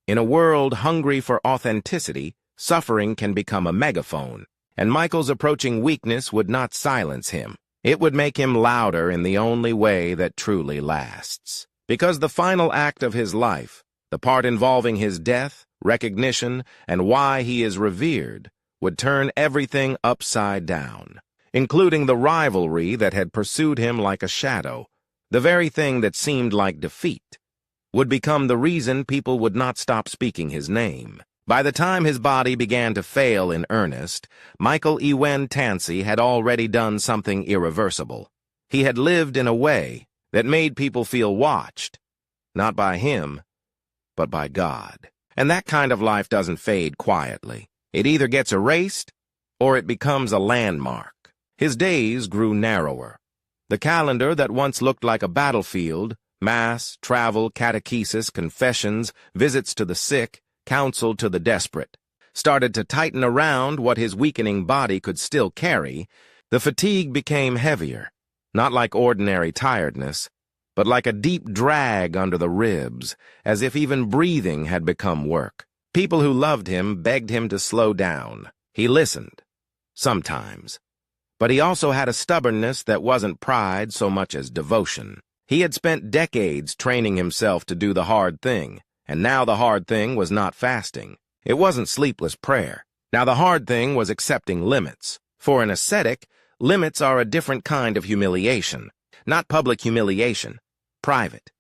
In a world hungry for authenticity, suffering can become a megaphone. And Michael's approaching weakness would not silence him. It would make him louder in the only way that truly lasts. Because the final act of his life, the part involving his death, recognition, and why he is revered, would turn everything upside down, including the rivalry that had pursued him like a shadow. The very thing that seemed like defeat would become the reason people would not stop speaking his name. By the time his body began to fail in earnest, Michael Iwene Tansi had already done something irreversible. He had lived in a way that made people feel watched, not by him, but by God. And that kind of life doesn't fade quietly. It either gets erased, or it becomes a landmark. His days grew narrower. The calendar that once looked like a battlefield, mass, travel, catechesis, confessions, visits to the sick, counsel to the desperate, started to tighten around what his weakening body could still carry. The fatigue became heavier, not like ordinary tiredness, but like a deep drag under the ribs, as if even breathing had become work. People who loved him begged him to slow down. He listened, sometimes. But he also had a stubbornness that wasn't pride so much as devotion. He had spent decades training himself to do the hard thing, and now the hard thing was not fasting. It wasn't sleepless prayer. Now the hard thing was accepting limits. For an ascetic, limits are a different kind of humiliation. Not public humiliation, private.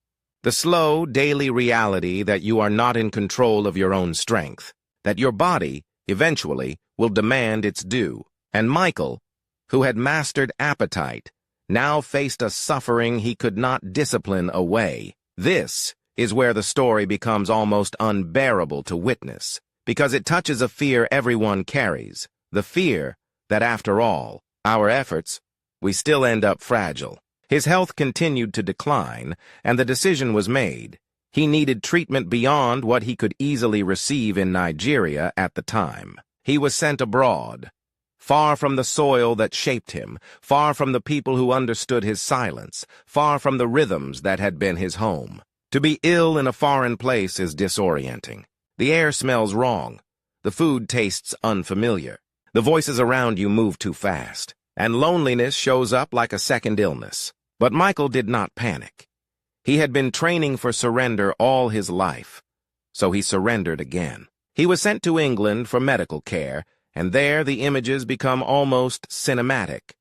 The slow, daily reality that you are not in control of your own strength, that your body, eventually, will demand its due. And Michael, who had mastered appetite, now faced a suffering he could not discipline away. This is where the story becomes almost unbearable to witness, because it touches a fear everyone carries, the fear that, after all our efforts, we still end up fragile. His health continued to decline, and the decision was made. He needed treatment beyond what he could easily receive in Nigeria at the time. He was sent abroad, far from the soil that shaped him, far from the people who understood his silence, far from the rhythms that had been his home. To be ill in a foreign place is disorienting. The air smells wrong. The food tastes unfamiliar. The voices around you move too fast. And loneliness shows up like a second illness. But Michael did not panic. He had been training for surrender all his life. so he surrendered again. He was sent to England for medical care, and there the images become almost cinematic.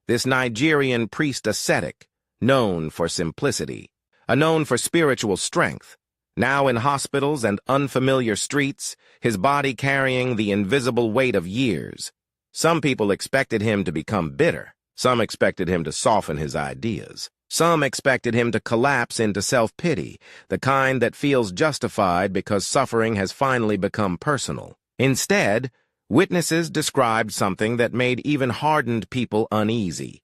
This Nigerian priest ascetic, known for simplicity, known for spiritual strength, now in hospitals and unfamiliar streets, his body carrying the invisible weight of years. Some people expected him to become bitter. Some expected him to soften his ideas. Some expected him to collapse into self-pity, the kind that feels justified because suffering has finally become personal. Instead, witnesses described something that made even hardened people uneasy.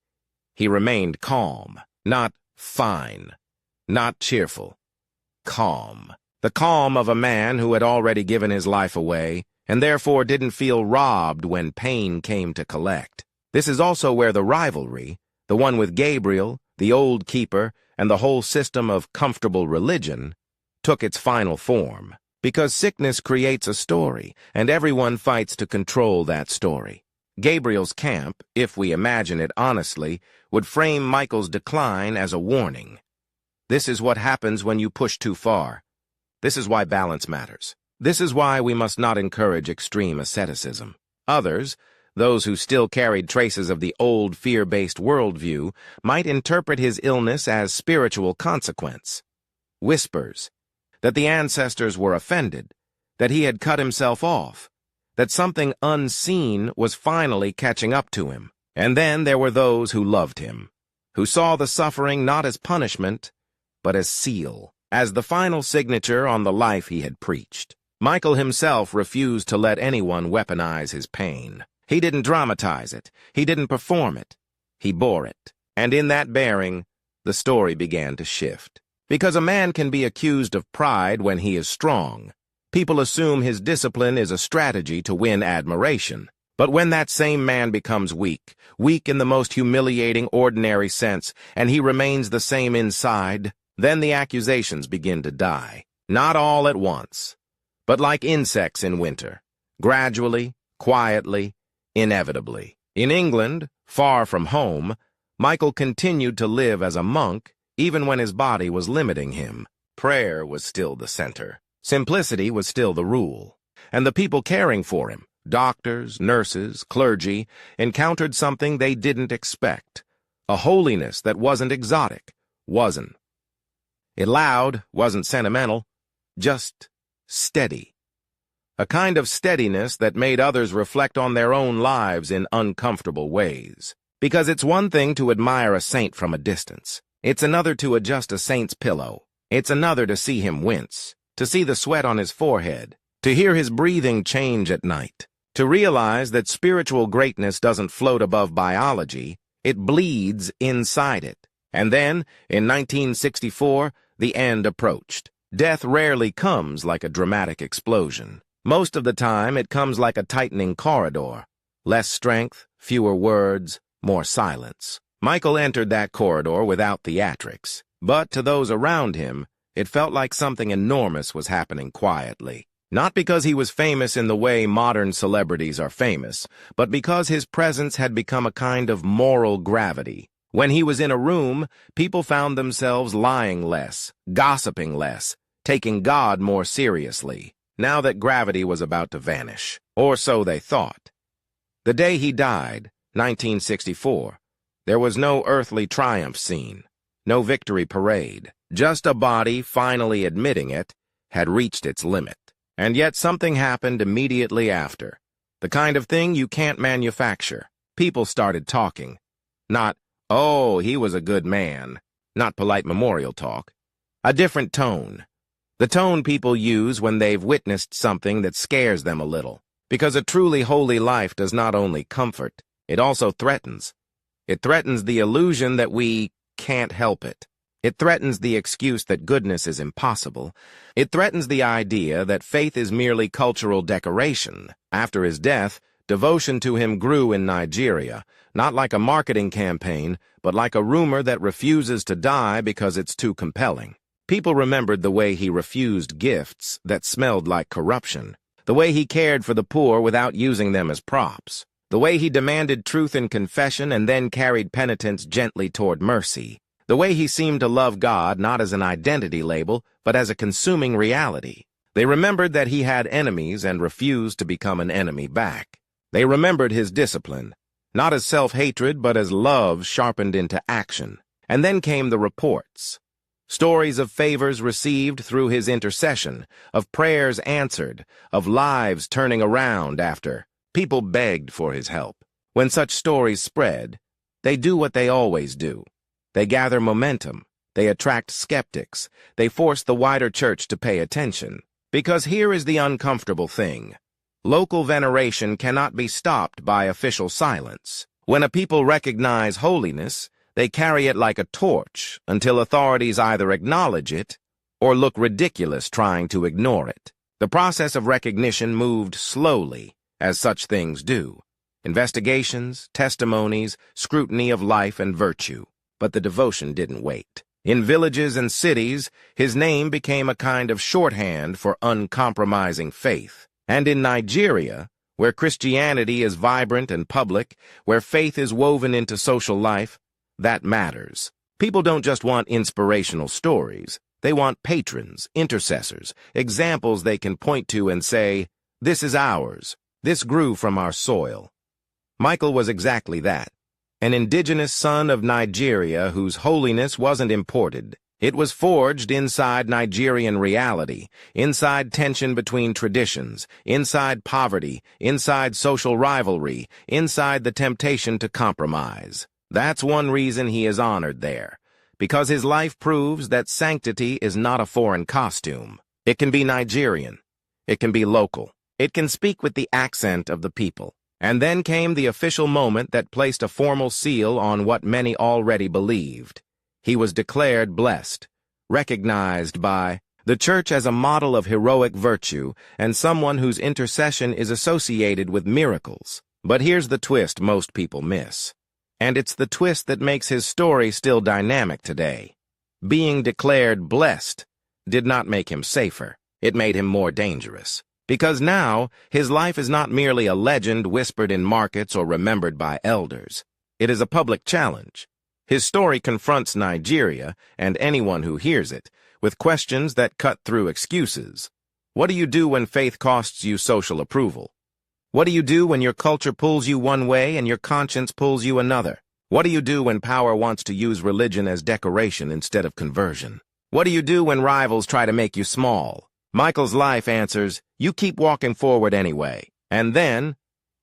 He remained calm, not fine, not cheerful. Calm. The calm of a man who had already given his life away, and therefore didn't feel robbed when pain came to collect. This is also where the rivalry, the one with Gabriel, the old keeper, and the whole system of comfortable religion, took its final form. Because sickness creates a story, and everyone fights to control that story. Gabriel's camp, if we imagine it honestly, would frame Michael's decline as a warning. This is what happens when you push too far. This is why balance matters. This is why we must not encourage extreme asceticism. Others, those who still carried traces of the old fear-based worldview, might interpret his illness as spiritual consequence. Whispers that the ancestors were offended, that he had cut himself off, that something unseen was finally catching up to him. And then there were those who loved him, who saw the suffering not as punishment, but as seal, as the final signature on the life he had preached. Michael himself refused to let anyone weaponize his pain. He didn't dramatize it. He didn't perform it. He bore it. And in that bearing, the story began to shift. Because a man can be accused of pride when he is strong. People assume his discipline is a strategy to win admiration. But when that same man becomes weak, weak in the most humiliating ordinary sense, and he remains the same inside, then the accusations begin to die. Not all at once, but like insects in winter, gradually, quietly, inevitably. In England, far from home, Michael continued to live as a monk even when his body was limiting him. Prayer was still the center. Simplicity was still the rule. And the people caring for him, doctors, nurses, clergy, encountered something they didn't expect. A holiness that wasn't exotic, wasn't. It loud, wasn't sentimental, just steady. A kind of steadiness that made others reflect on their own lives in uncomfortable ways. Because it's one thing to admire a saint from a distance. It's another to adjust a saint's pillow. It's another to see him wince, to see the sweat on his forehead, to hear his breathing change at night, to realize that spiritual greatness doesn't float above biology, it bleeds inside it. And then, in 1964, the end approached. Death rarely comes like a dramatic explosion. Most of the time, it comes like a tightening corridor. Less strength, fewer words, more silence. Michael entered that corridor without theatrics, but to those around him, it felt like something enormous was happening quietly. Not because he was famous in the way modern celebrities are famous, but because his presence had become a kind of moral gravity. When he was in a room, people found themselves lying less, gossiping less, taking God more seriously, now that gravity was about to vanish. Or so they thought. The day he died, 1964, there was no earthly triumph scene, no victory parade, just a body finally admitting it had reached its limit. And yet something happened immediately after, the kind of thing you can't manufacture. People started talking. Not, "Oh, he was a good man," not polite memorial talk. A different tone. The tone people use when they've witnessed something that scares them a little. Because a truly holy life does not only comfort, it also threatens. It threatens the illusion that we can't help it. It threatens the excuse that goodness is impossible. It threatens the idea that faith is merely cultural decoration. After his death, devotion to him grew in Nigeria, not like a marketing campaign, but like a rumor that refuses to die because it's too compelling. People remembered the way he refused gifts that smelled like corruption, the way he cared for the poor without using them as props, the way he demanded truth in confession and then carried penitents gently toward mercy, the way he seemed to love God not as an identity label, but as a consuming reality. They remembered that he had enemies and refused to become an enemy back. They remembered his discipline, not as self-hatred but as love sharpened into action. And then came the reports. Stories of favors received through his intercession, of prayers answered, of lives turning around after people begged for his help. When such stories spread, they do what they always do. They gather momentum. They attract skeptics. They force the wider church to pay attention. Because here is the uncomfortable thing. Local veneration cannot be stopped by official silence. When a people recognize holiness, they carry it like a torch until authorities either acknowledge it or look ridiculous trying to ignore it. The process of recognition moved slowly, as such things do. Investigations, testimonies, scrutiny of life and virtue. But the devotion didn't wait. In villages and cities, his name became a kind of shorthand for uncompromising faith. And in Nigeria, where Christianity is vibrant and public, where faith is woven into social life, that matters. People don't just want inspirational stories. They want patrons, intercessors, examples they can point to and say, "This is ours. This grew from our soil." Michael was exactly that. An indigenous son of Nigeria whose holiness wasn't imported. It was forged inside Nigerian reality, inside tension between traditions, inside poverty, inside social rivalry, inside the temptation to compromise. That's one reason he is honored there, because his life proves that sanctity is not a foreign costume. It can be Nigerian. It can be local. It can speak with the accent of the people. And then came the official moment that placed a formal seal on what many already believed. He was declared blessed, recognized by the church as a model of heroic virtue and someone whose intercession is associated with miracles. But here's the twist most people miss. And it's the twist that makes his story still dynamic today. Being declared blessed did not make him safer. It made him more dangerous. Because now, his life is not merely a legend whispered in markets or remembered by elders. It is a public challenge. His story confronts Nigeria, and anyone who hears it, with questions that cut through excuses. What do you do when faith costs you social approval? What do you do when your culture pulls you one way and your conscience pulls you another? What do you do when power wants to use religion as decoration instead of conversion? What do you do when rivals try to make you small? Michael's life answers, you keep walking forward anyway. And then,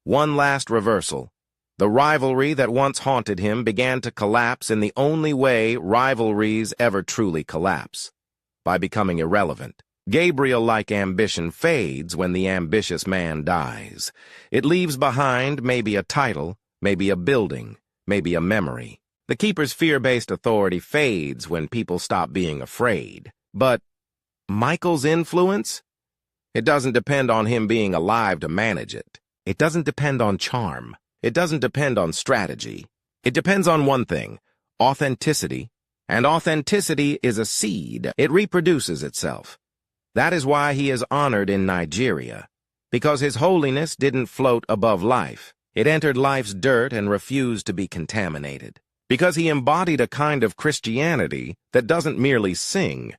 one last reversal. The rivalry that once haunted him began to collapse in the only way rivalries ever truly collapse, by becoming irrelevant. Gabriel-like ambition fades when the ambitious man dies. It leaves behind maybe a title, maybe a building, maybe a memory. The keeper's fear-based authority fades when people stop being afraid. But Michael's influence? It doesn't depend on him being alive to manage it. It doesn't depend on charm. It doesn't depend on strategy. It depends on one thing, authenticity. And authenticity is a seed. It reproduces itself. That is why he is honored in Nigeria, because his holiness didn't float above life. It entered life's dirt and refused to be contaminated. Because he embodied a kind of Christianity that doesn't merely sing,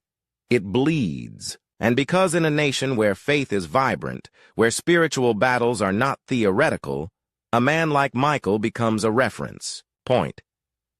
it bleeds. And because in a nation where faith is vibrant, where spiritual battles are not theoretical, a man like Michael becomes a reference point.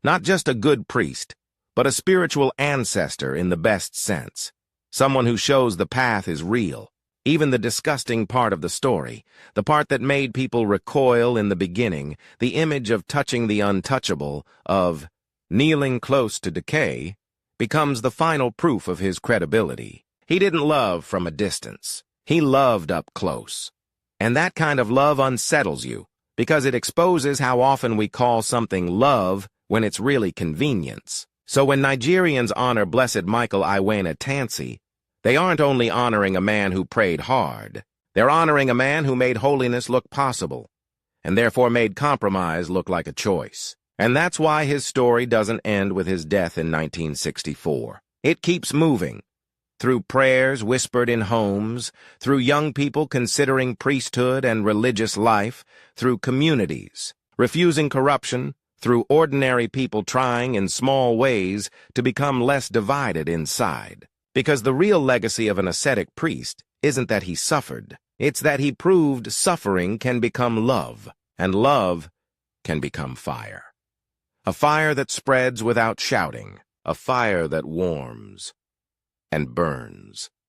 Not just a good priest, but a spiritual ancestor in the best sense. Someone who shows the path is real. Even the disgusting part of the story, the part that made people recoil in the beginning, the image of touching the untouchable, of kneeling close to decay, becomes the final proof of his credibility. He didn't love from a distance. He loved up close. And that kind of love unsettles you, because it exposes how often we call something love when it's really convenience. So when Nigerians honor Blessed Michael Iwene Tansi, they aren't only honoring a man who prayed hard. They're honoring a man who made holiness look possible, and therefore made compromise look like a choice. And that's why his story doesn't end with his death in 1964. It keeps moving. Through prayers whispered in homes, through young people considering priesthood and religious life, through communities, refusing corruption, through ordinary people trying in small ways to become less divided inside. Because the real legacy of an ascetic priest isn't that he suffered. It's that he proved suffering can become love, and love can become fire. A fire that spreads without shouting, a fire that warms and burns.